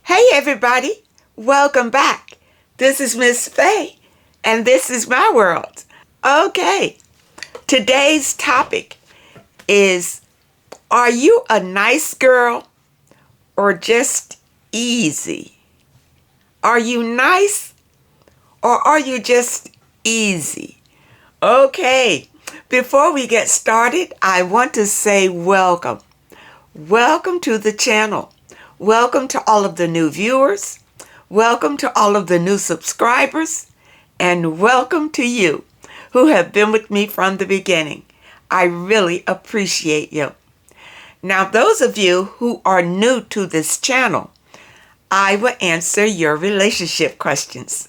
Hey everybody, welcome back. This is Miss Faye, and this is my world. Okay, today's topic is, are you a nice girl or just easy? Are you nice or are you just easy? Okay, before we get started, I want to say welcome. Welcome to the channel. Welcome to all of the new viewers. Welcome to all of the new subscribers. And welcome to you who have been with me from the beginning. I really appreciate you. Now, those of you who are new to this channel, I will answer your relationship questions.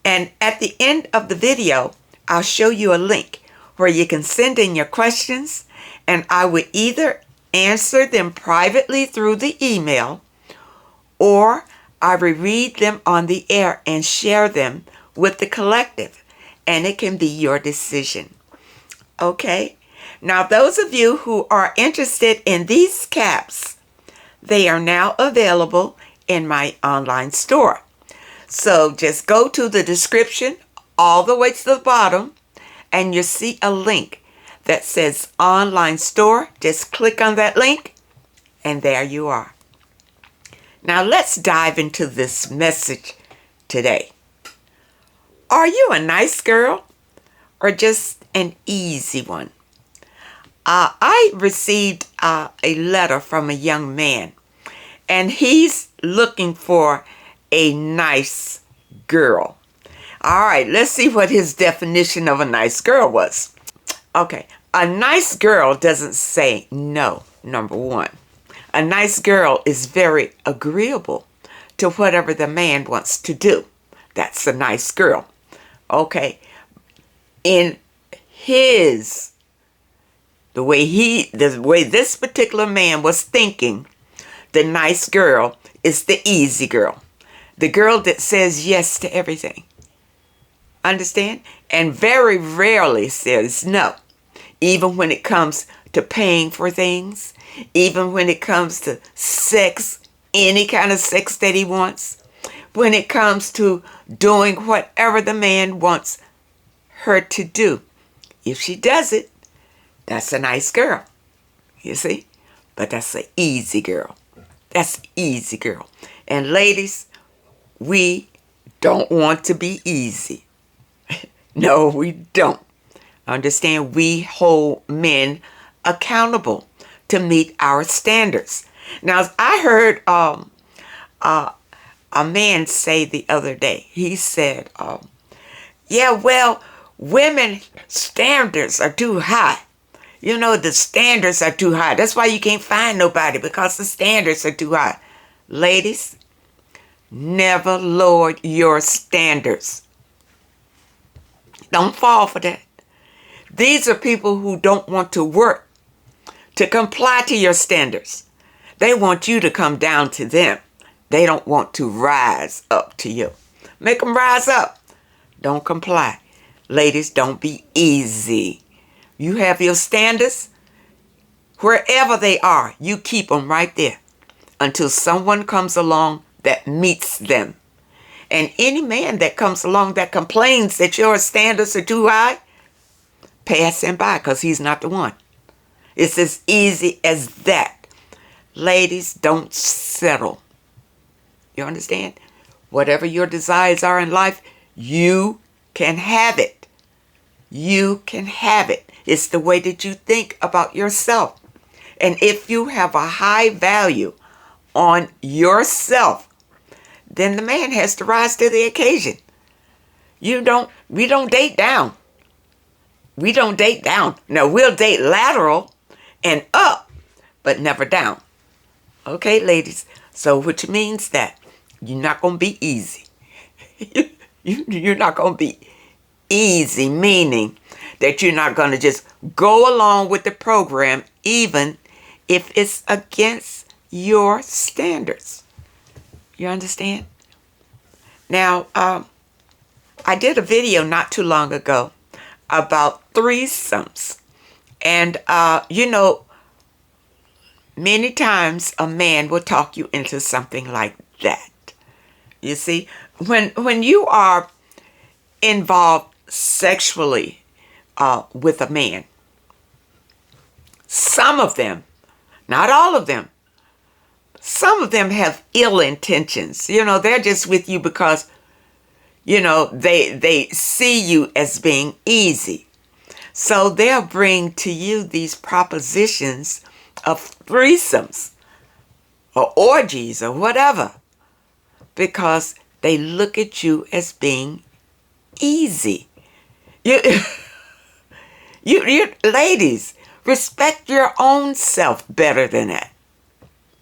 And at the end of the video, I'll show you a link where you can send in your questions, and I will either answer them privately through the email, or I will read them on the air and share them with the collective, and it can be your decision. Okay? Now, those of you who are interested in these caps, they are now available in my online store. So just go to the description all the way to the bottom, and you'll see a link that says online store. Just click on that link and there you are. Now let's dive into this message today. Are you a nice girl or just an easy one? I received a letter from a young man, and he's looking for a nice girl. All right, let's see what his definition of a nice girl was. Okay, a nice girl doesn't say no, number one. A nice girl is very agreeable to whatever the man wants to do. That's a nice girl. Okay, in the way this particular man was thinking, the nice girl is the easy girl. The girl that says yes to everything. Understand? And very rarely says no. Even when it comes to paying for things, even when it comes to sex, any kind of sex that he wants, when it comes to doing whatever the man wants her to do. If she does it, that's a nice girl, you see? But that's an easy girl. That's an easy girl. And ladies, we don't want to be easy. No, we don't. Understand, we hold men accountable to meet our standards. Now, I heard a man say the other day, he said, yeah, well, women standards are too high. You know, the standards are too high. That's why you can't find nobody, because the standards are too high. Ladies, never lower your standards. Don't fall for that. These are people who don't want to work to comply to your standards. They want you to come down to them. They don't want to rise up to you. Make them rise up. Don't comply. Ladies, don't be easy. You have your standards. Wherever they are, you keep them right there until someone comes along that meets them. And any man that comes along that complains that your standards are too high, pass him by, because he's not the one. It's as easy as that. Ladies, don't settle. You understand? Whatever your desires are in life, you can have it. You can have it. It's the way that you think about yourself. And if you have a high value on yourself, then the man has to rise to the occasion. We don't date down. We don't date down. Now, we'll date lateral and up, but never down. Okay, ladies? So, which means that you're not going to be easy. You're not going to be easy, meaning that you're not going to just go along with the program, even if it's against your standards. You understand? Now, I did a video not too long ago about threesomes. And, you know, many times a man will talk you into something like that. You see, when you are involved sexually with a man, some of them, not all of them, some of them have ill intentions. They're just with you because, they see you as being easy. So they'll bring to you these propositions of threesomes or orgies or whatever because they look at you as being easy. You ladies, respect your own self better than that.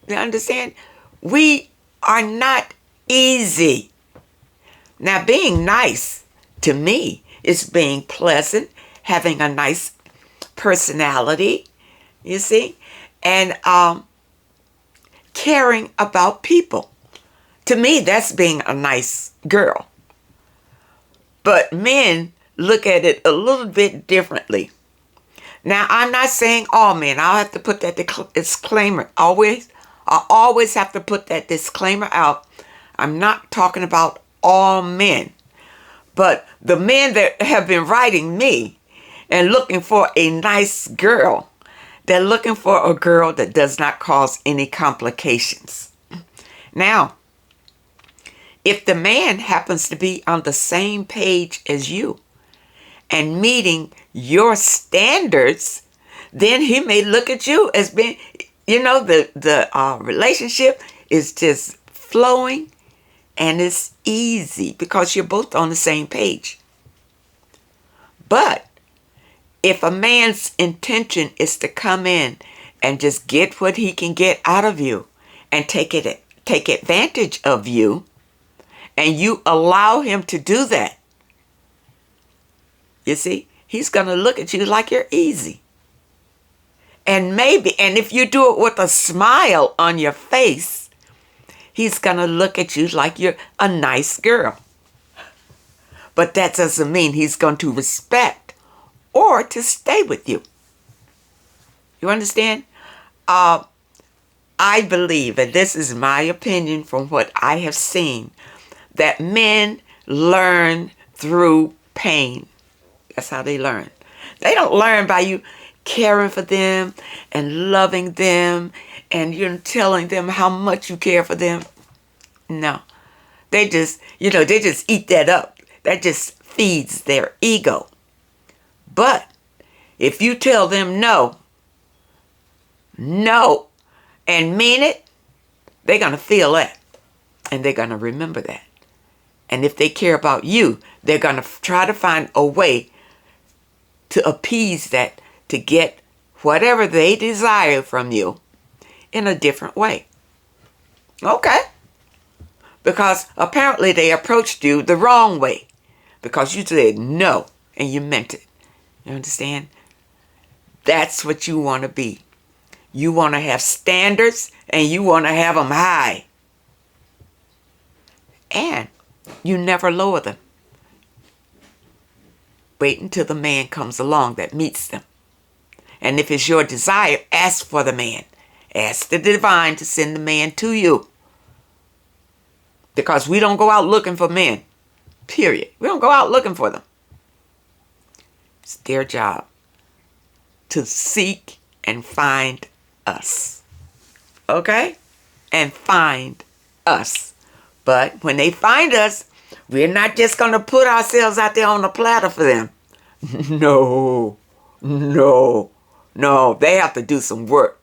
You understand? We are not easy. Now, being nice to me is being pleasant, having a nice personality, you see, and caring about people. To me, that's being a nice girl. But men look at it a little bit differently. Now, I'm not saying all men. I'll have to put that disclaimer. I always have to put that disclaimer out. I'm not talking about all men. But the men that have been writing me and looking for a nice girl, they're looking for a girl that does not cause any complications. Now, if the man happens to be on the same page as you and meeting your standards, then he may look at you as being, the relationship is just flowing and it's easy because you're both on the same page. But if a man's intention is to come in and just get what he can get out of you and take advantage of you, and you allow him to do that, you see, he's going to look at you like you're easy. And if you do it with a smile on your face, he's going to look at you like you're a nice girl. But that doesn't mean he's going to respect or to stay with you. You understand? I believe, and this is my opinion from what I have seen, that men learn through pain. That's how they learn. They don't learn by you caring for them and loving them and you're telling them how much you care for them. No. They just eat that up. That just feeds their ego. But if you tell them no, and mean it, they're going to feel that. And they're going to remember that. And if they care about you, they're going to try to find a way to appease that, to get whatever they desire from you in a different way. Okay? Because apparently they approached you the wrong way. Because you said no and you meant it. You understand? That's what you want to be. You want to have standards and you want to have them high. And you never lower them. Wait until the man comes along that meets them. And if it's your desire, ask for the man. Ask the divine to send the man to you. Because we don't go out looking for men. Period. We don't go out looking for them. It's their job to seek and find us. Okay? And find us. But when they find us, we're not just going to put ourselves out there on a platter for them. No. They have to do some work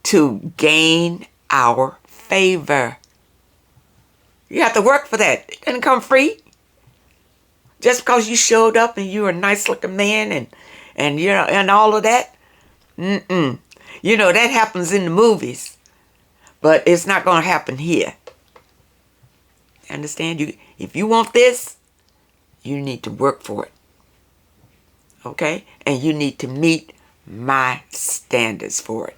to gain our favor. You have to work for that. It doesn't come free. Just because you showed up and you're a nice looking man and all of that. That happens in the movies. But it's not going to happen here. Understand? If you want this, you need to work for it. Okay? And you need to meet my standards for it.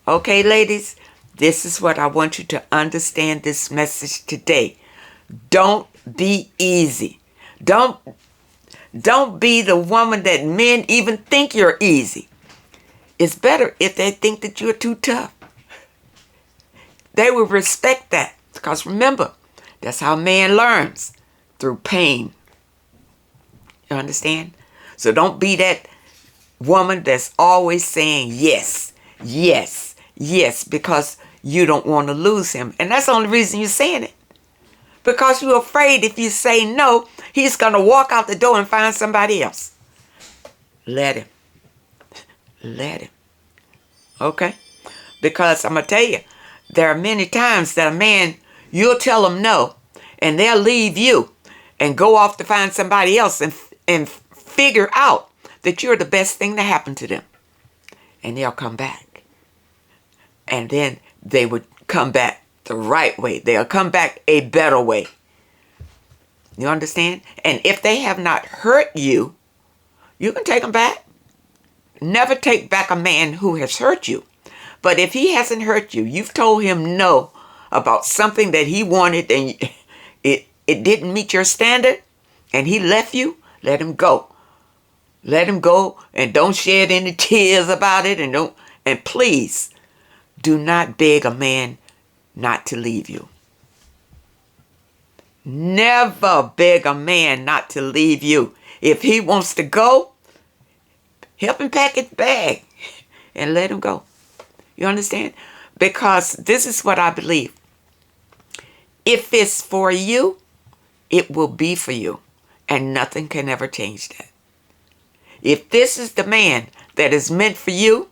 Okay, ladies? This is what I want you to understand this message today. Don't be easy. Don't be the woman that men even think you're easy. It's better if they think that you're too tough. They will respect that. Because remember, that's how man learns, through pain. You understand? So don't be that woman that's always saying yes, yes, yes, because you don't want to lose him. And that's the only reason you're saying it. Because you're afraid if you say no, he's going to walk out the door and find somebody else. Let him. Let him. Okay? Because I'm going to tell you, there are many times that a man, you'll tell him no, and they'll leave you and go off to find somebody else and figure out that you're the best thing to happen to them. And they'll come back. And then they would come back the right way. They'll come back a better way. You understand? And if they have not hurt you, you can take them back. Never take back a man who has hurt you. But if he hasn't hurt you, you've told him no about something that he wanted and it didn't meet your standard, and he left you, let him go. Let him go, and don't shed any tears about it, and please do not beg a man not to leave you. Never beg a man not to leave you. If he wants to go, help him pack his bag and let him go. You understand? Because this is what I believe. If it's for you, it will be for you, and nothing can ever change that. If this is the man that is meant for you,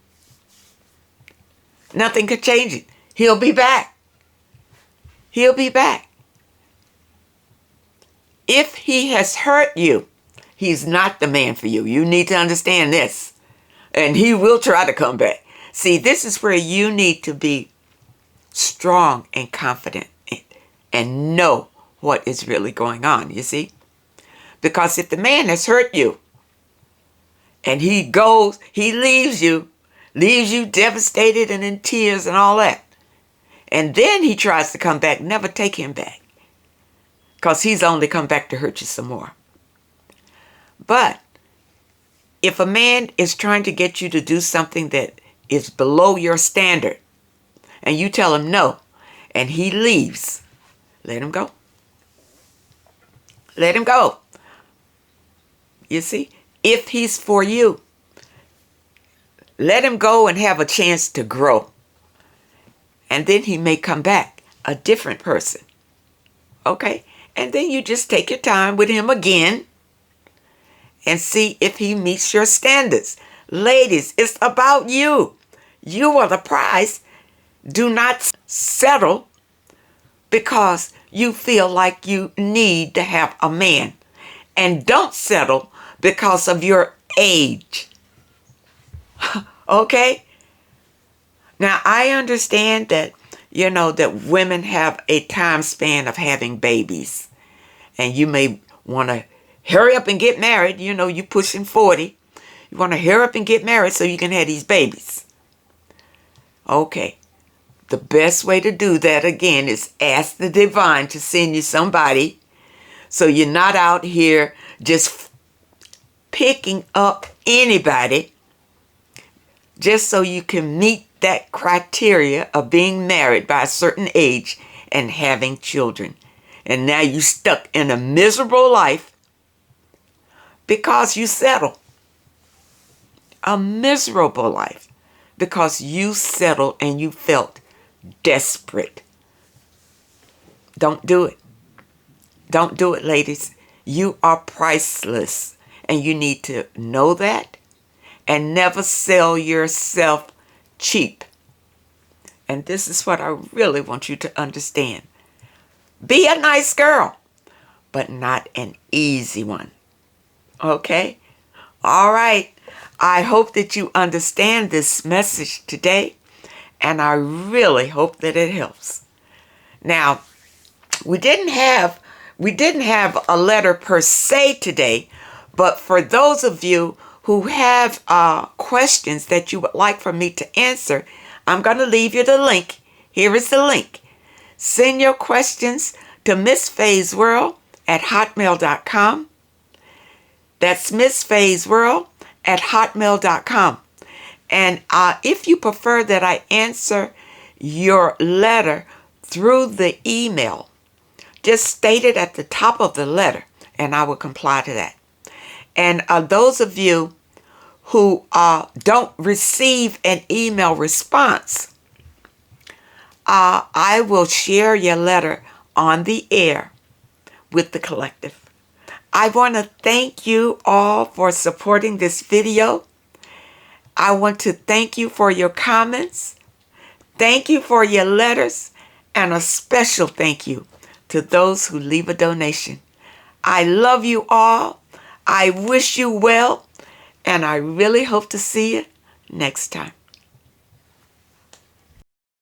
nothing can change it. He'll be back. He'll be back. If he has hurt you, he's not the man for you. You need to understand this. And he will try to come back. See, this is where you need to be strong and confident and know what is really going on, you see? Because if the man has hurt you and he leaves you devastated and in tears and all that, and then he tries to come back, never take him back. Because he's only come back to hurt you some more. But if a man is trying to get you to do something that is below your standard, and you tell him no, and he leaves, let him go. Let him go. You see, if he's for you, let him go and have a chance to grow. And then he may come back a different person. Okay? And then you just take your time with him again and see if he meets your standards. Ladies, it's about you. You are the prize. Do not settle because you feel like you need to have a man. And don't settle because of your age. Okay? Now, I understand that, that women have a time span of having babies. And you may want to hurry up and get married. You're pushing 40. You want to hurry up and get married so you can have these babies. Okay. The best way to do that, again, is ask the divine to send you somebody so you're not out here just picking up anybody just so you can meet that criteria of being married by a certain age and having children. And now you're stuck in a miserable life because you settle. A miserable life because you settled and you felt desperate. Don't do it. Don't do it, ladies. You are priceless, and you need to know that and never sell yourself cheap. And this is what I really want you to understand. Be a nice girl, but not an easy one. Okay? All right. I hope that you understand this message today, and I really hope that it helps. Now, we didn't have a letter per se today, but for those of you who have questions that you would like for me to answer, I'm going to leave you the link. Here is the link. Send your questions to MissFaye'sWorld@hotmail.com. That's MissFaye'sWorld@hotmail.com. And if you prefer that I answer your letter through the email. Just state it at the top of the letter, and I will comply to that. And those of you who don't receive an email response, I will share your letter on the air with the collective. I want to thank you all for supporting this video. I want to thank you for your comments. Thank you for your letters, and a special thank you to those who leave a donation. I love you all. I wish you well, and I really hope to see you next time.